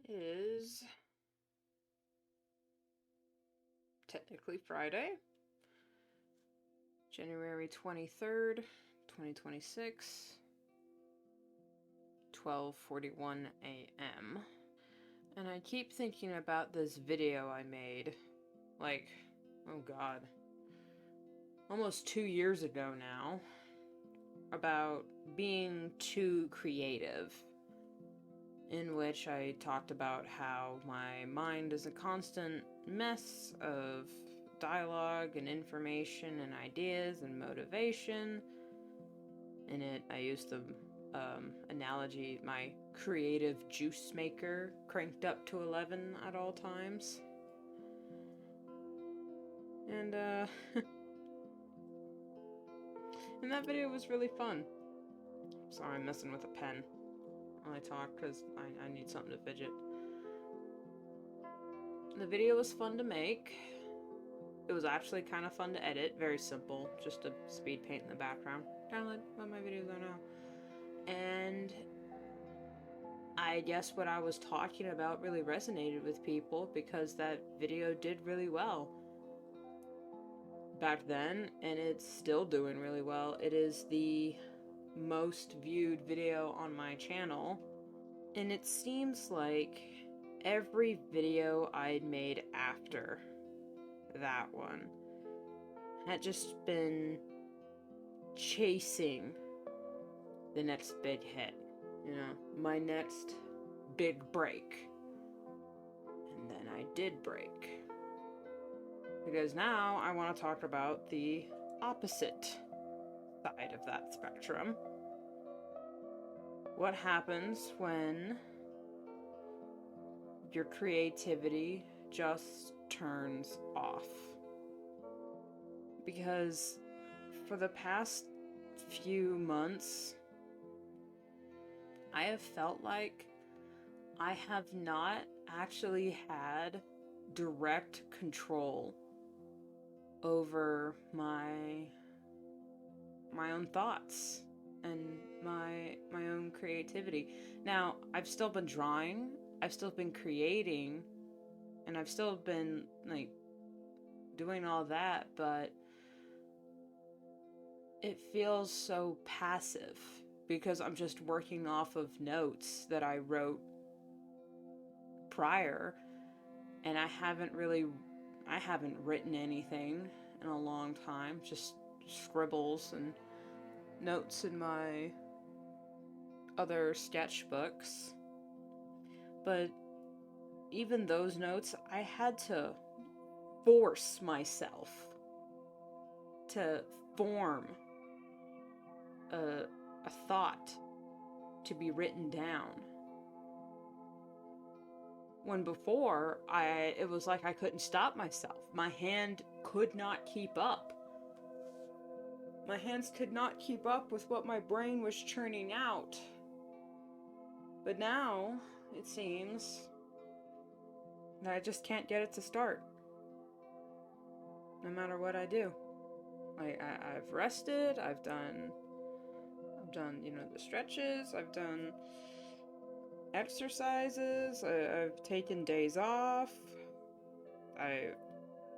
is technically Friday, January 23rd, 2026, 12:41 a.m. And I keep thinking about this video I made, like, oh god, almost 2 years ago now, about being too creative, in which I talked about how my mind is a constant mess of dialogue and information and ideas and motivation. In it, I used the analogy, my creative juice maker cranked up to 11 at all times. And, and that video was really fun. Sorry, I'm messing with a pen while I talk, because I need something to fidget. The video was fun to make. It was actually kind of fun to edit. Very simple, just a speed paint in the background. Kind of like what my videos are now. And I guess what I was talking about really resonated with people, because that video did really well back then, and it's still doing really well. It is the most viewed video on my channel, and it seems like every video I'd made after that one had just been chasing the next big hit, you know, my next big break. And then I did break. Because now I want to talk about the opposite side of that spectrum. What happens when your creativity just turns off? Because for the past few months, I have felt like I have not actually had direct control over my own thoughts and my own creativity. Now, I've still been drawing, I've still been creating, and I've still been like doing all that, but it feels so passive because I'm just working off of notes that I wrote prior, and I haven't written anything in a long time, just scribbles and notes in my other sketchbooks. But even those notes, I had to force myself to form a thought to be written down. When before, it was like I couldn't stop myself. My hand could not keep up. My hands could not keep up with what my brain was churning out. But now, it seems that I just can't get it to start. No matter what I do. I've rested, I've done, you know, the stretches, I've done exercises, I've taken days off, I've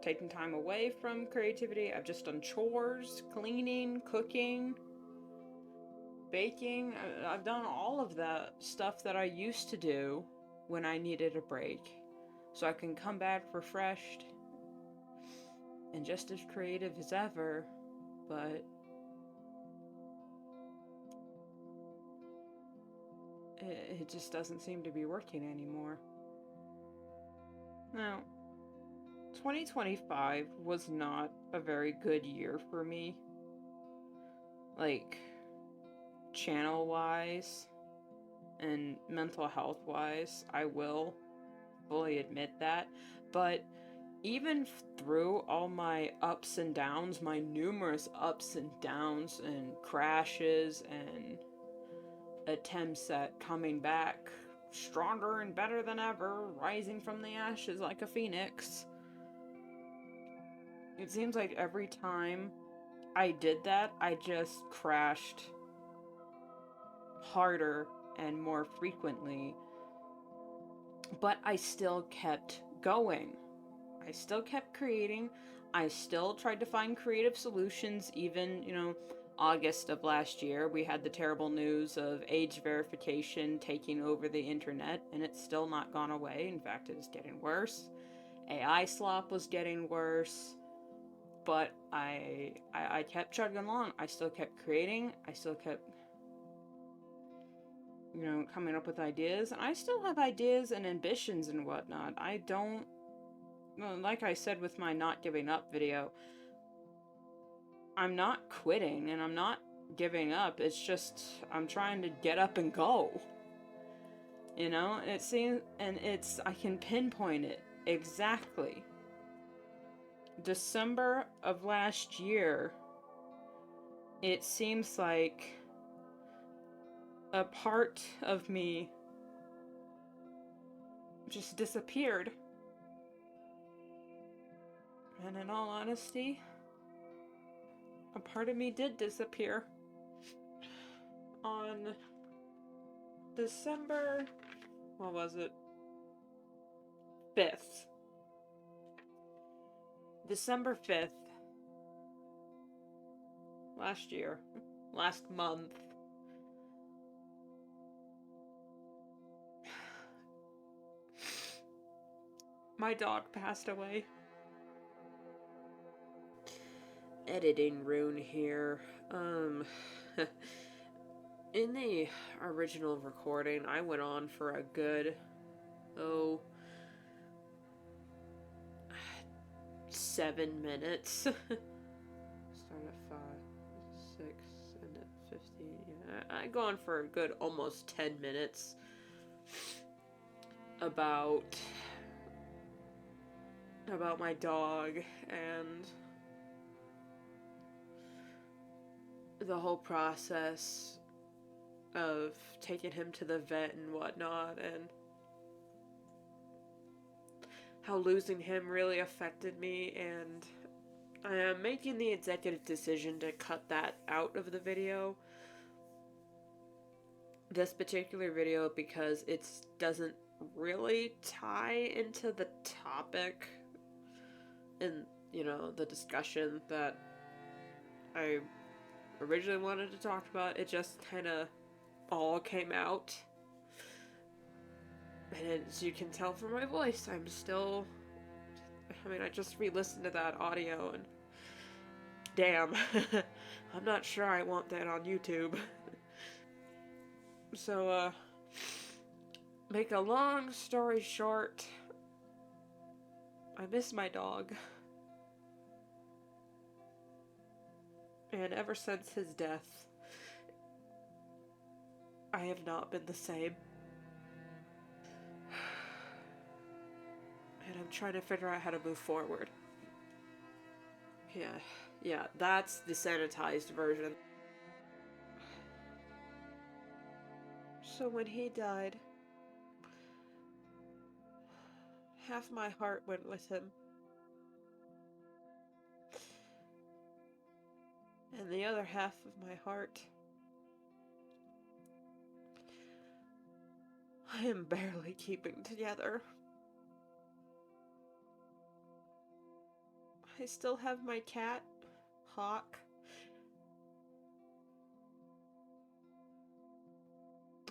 taken time away from creativity, I've just done chores, cleaning, cooking, baking. I've done all of that stuff that I used to do when I needed a break, so I can come back refreshed and just as creative as ever, but it just doesn't seem to be working anymore. Now, 2025 was not a very good year for me. Like, channel-wise and mental health-wise, I will fully admit that. But even through all my ups and downs, my numerous ups and downs and crashes and attempts at coming back stronger and better than ever, rising from the ashes like a phoenix, it seems like every time I did that, I just crashed harder and more frequently But I still kept going. I still kept creating. I still tried to find creative solutions. Even, August of last year, we had the terrible news of age verification taking over the internet, and it's still not gone away. In fact, it is getting worse. AI slop was getting worse. But I kept chugging along. I still kept creating. I still kept, coming up with ideas. And I still have ideas and ambitions and whatnot. I don't, like I said with my not giving up video, I'm not quitting and I'm not giving up. It's just, I'm trying to get up and go. It seems, and I can pinpoint it exactly. December of last year, it seems like a part of me just disappeared. And in all honesty, a part of me did disappear. On December, what was it? 5th. December 5th. Last year. Last month. My dog passed away. Editing rune here. In the original recording, I went on for a good, 7 minutes. Start at 5, 6, and at 15. Yeah, I go on for a good almost 10 minutes about my dog and the whole process of taking him to the vet and whatnot, and how losing him really affected me. And I am making the executive decision to cut that out of the video, this particular video, because it doesn't really tie into the topic and the discussion that I originally wanted to talk about. It just kind of all came out, and as you can tell from my voice, I'm still, I just re-listened to that audio, and damn, I'm not sure I want that on YouTube. So, make a long story short, I miss my dog. And ever since his death, I have not been the same. And I'm trying to figure out how to move forward. Yeah, that's the sanitized version. So when he died, half my heart went with him. And the other half of my heart, I am barely keeping together. I still have my cat, Hawk,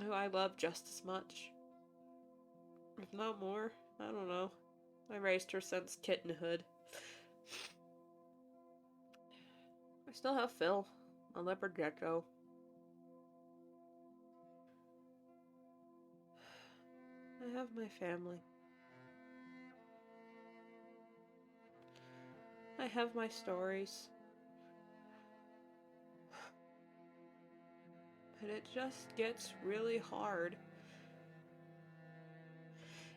who I love just as much, if not more. I don't know. I raised her since kittenhood. I still have Phil, a leopard gecko. I have my family. I have my stories. And it just gets really hard.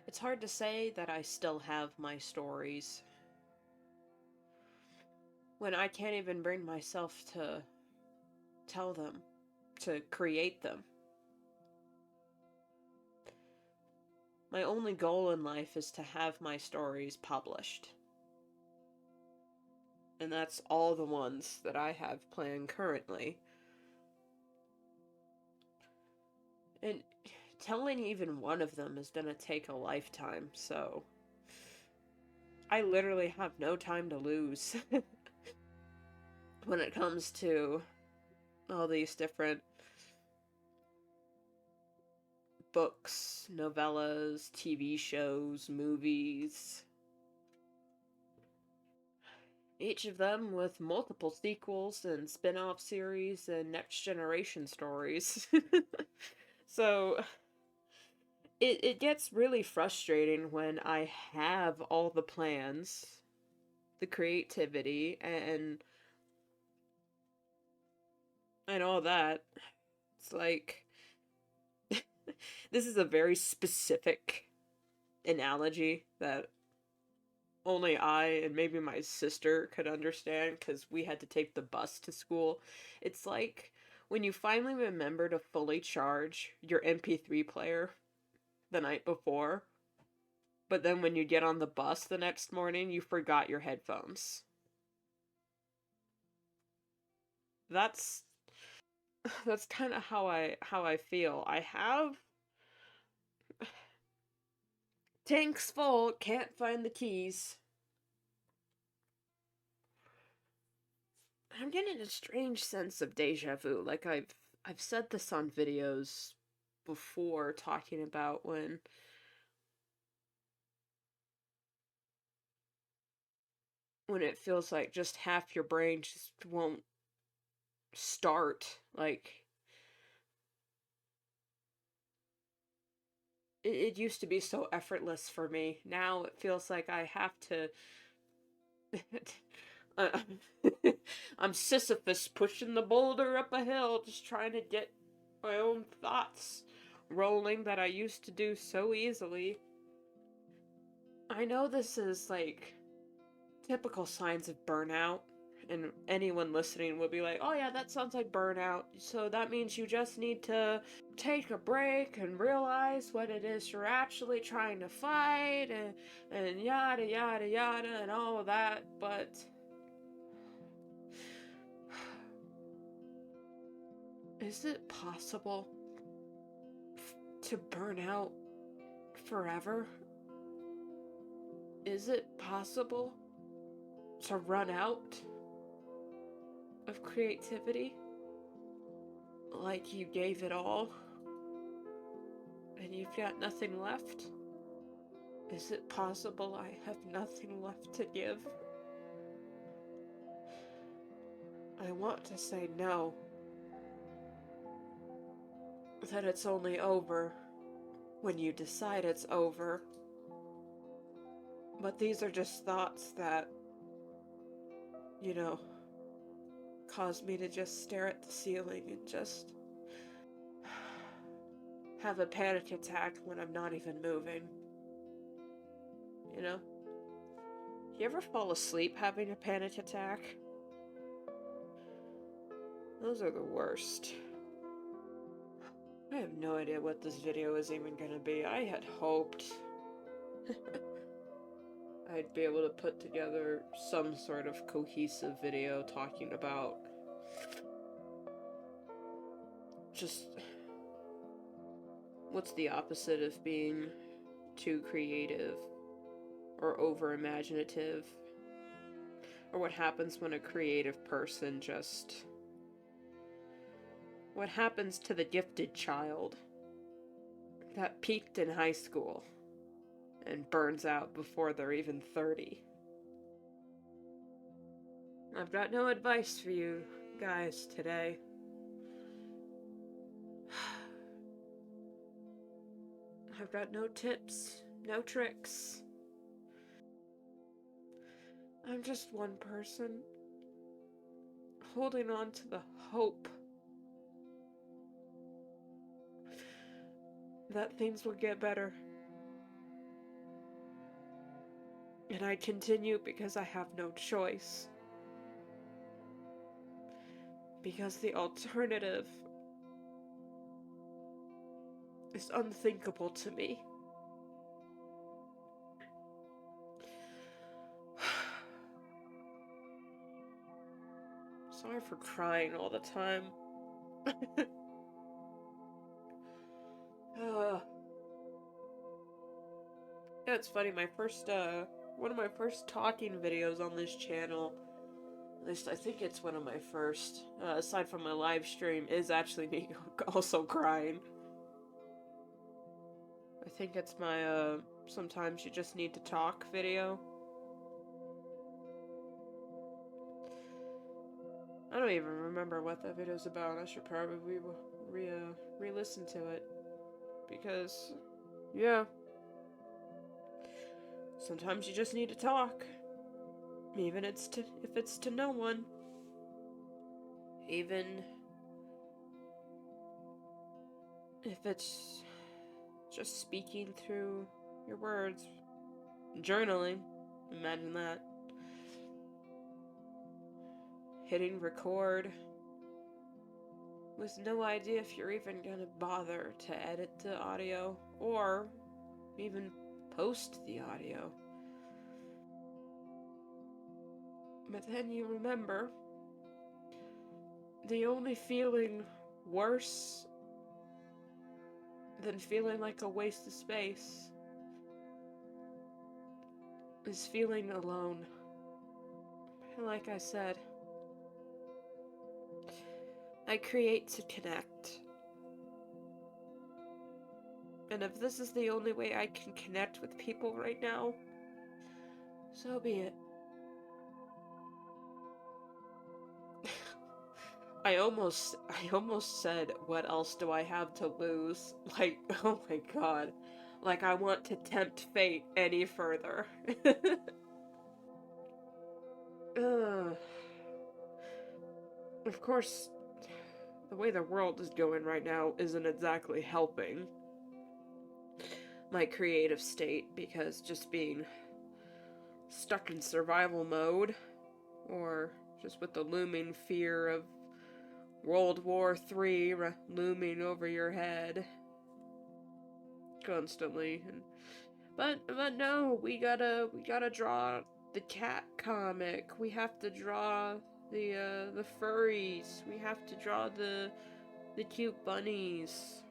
It's hard to say that I still have my stories when I can't even bring myself to tell them, to create them. My only goal in life is to have my stories published. And that's all the ones that I have planned currently. And telling even one of them is gonna take a lifetime, so I literally have no time to lose when it comes to all these different books, novellas, TV shows, movies. Each of them with multiple sequels and spin-off series and next generation stories. So it gets really frustrating when I have all the plans, the creativity, and all that. It's like this is a very specific analogy that only I and maybe my sister could understand because we had to take the bus to school. It's like when you finally remember to fully charge your MP3 player the night before, but then when you get on the bus the next morning, you forgot your headphones. That's that's kind of how I feel. I have tanks full, can't find the keys. I'm getting a strange sense of deja vu. Like I've said this on videos before, talking about when it feels like just half your brain just won't start. Like it used to be so effortless for me. Now it feels like I have to uh, I'm Sisyphus pushing the boulder up a hill, just trying to get my own thoughts rolling that I used to do so easily. I know this is like typical signs of burnout, and anyone listening would be like, oh yeah, that sounds like burnout. So that means you just need to take a break and realize what it is you're actually trying to fight, and yada yada yada and all of that. But is it possible to burn out forever? Is it possible to run out of creativity? Like you gave it all and you've got nothing left? Is it possible I have nothing left to give? I want to say no. That it's only over when you decide it's over. But these are just thoughts that, you know, cause me to just stare at the ceiling and just have a panic attack when I'm not even moving. You know? You ever fall asleep having a panic attack? Those are the worst. I have no idea what this video is even gonna be. I had hoped I'd be able to put together some sort of cohesive video talking about just what's the opposite of being too creative or over imaginative, or what happens when a creative person just... what happens to the gifted child that peaked in high school and burns out before they're even 30. I've got no advice for you guys today. I've got no tips, no tricks. I'm just one person holding on to the hope that things will get better. And I continue because I have no choice. Because the alternative is unthinkable to me. Sorry for crying all the time. Yeah, it's funny, one of my first talking videos on this channel, at least I think it's one of my first, aside from my live stream, is actually me also crying. I think it's my, Sometimes You Just Need to Talk video. I don't even remember what that video's about. I should probably re-listen to it. Because, yeah. Sometimes you just need to talk. Even if it's to no one. Even if it's just speaking through your words. Journaling. Imagine that. Hitting record. With no idea if you're even gonna bother to edit the audio. Or even post the audio. But then you remember, the only feeling worse than feeling like a waste of space is feeling alone. And like I said, I create to connect. And if this is the only way I can connect with people right now, so be it. I almost said, what else do I have to lose? Like, oh my god. Like, I want to tempt fate any further. Of course, the way the world is going right now isn't exactly helping my creative state, because just being stuck in survival mode, or just with the looming fear of World War III looming over your head constantly. But no, we gotta draw the cat comic. We have to draw the furries. We have to draw the cute bunnies.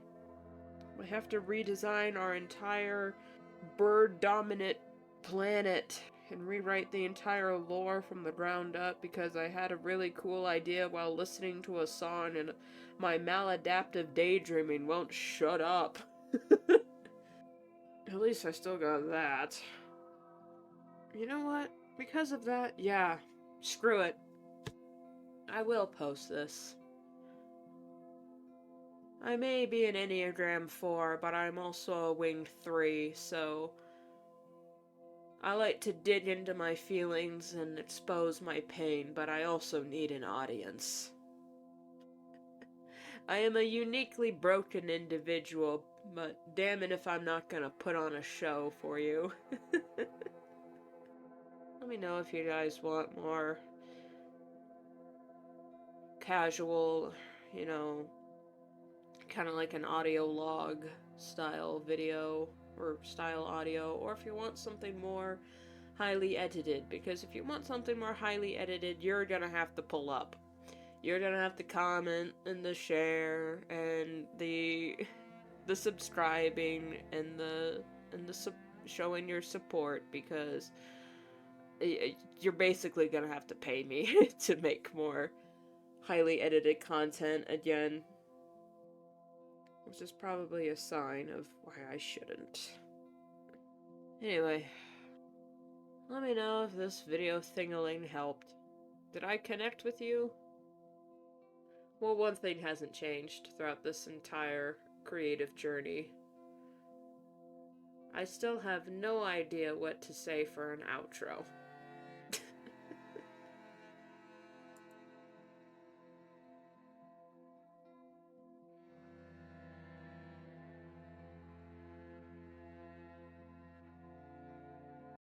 We have to redesign our entire bird-dominant planet and rewrite the entire lore from the ground up, because I had a really cool idea while listening to a song and my maladaptive daydreaming won't shut up. At least I still got that. You know what? Because of that, yeah, screw it. I will post this. I may be an Enneagram 4, but I'm also a Wing 3, so I like to dig into my feelings and expose my pain, but I also need an audience. I am a uniquely broken individual, but damn it if I'm not gonna put on a show for you. Let me know if you guys want more casual, you know, kind of like an audio log style video or style audio, or if you want something more highly edited, because if you want something more highly edited, you're gonna have to pull up. You're gonna have to comment and the share and the subscribing and the showing your support, because you're basically gonna have to pay me to make more highly edited content again, which is probably a sign of why I shouldn't. Anyway, let me know if this video thing-a-ling helped. Did I connect with you? Well, one thing hasn't changed throughout this entire creative journey. I still have no idea what to say for an outro.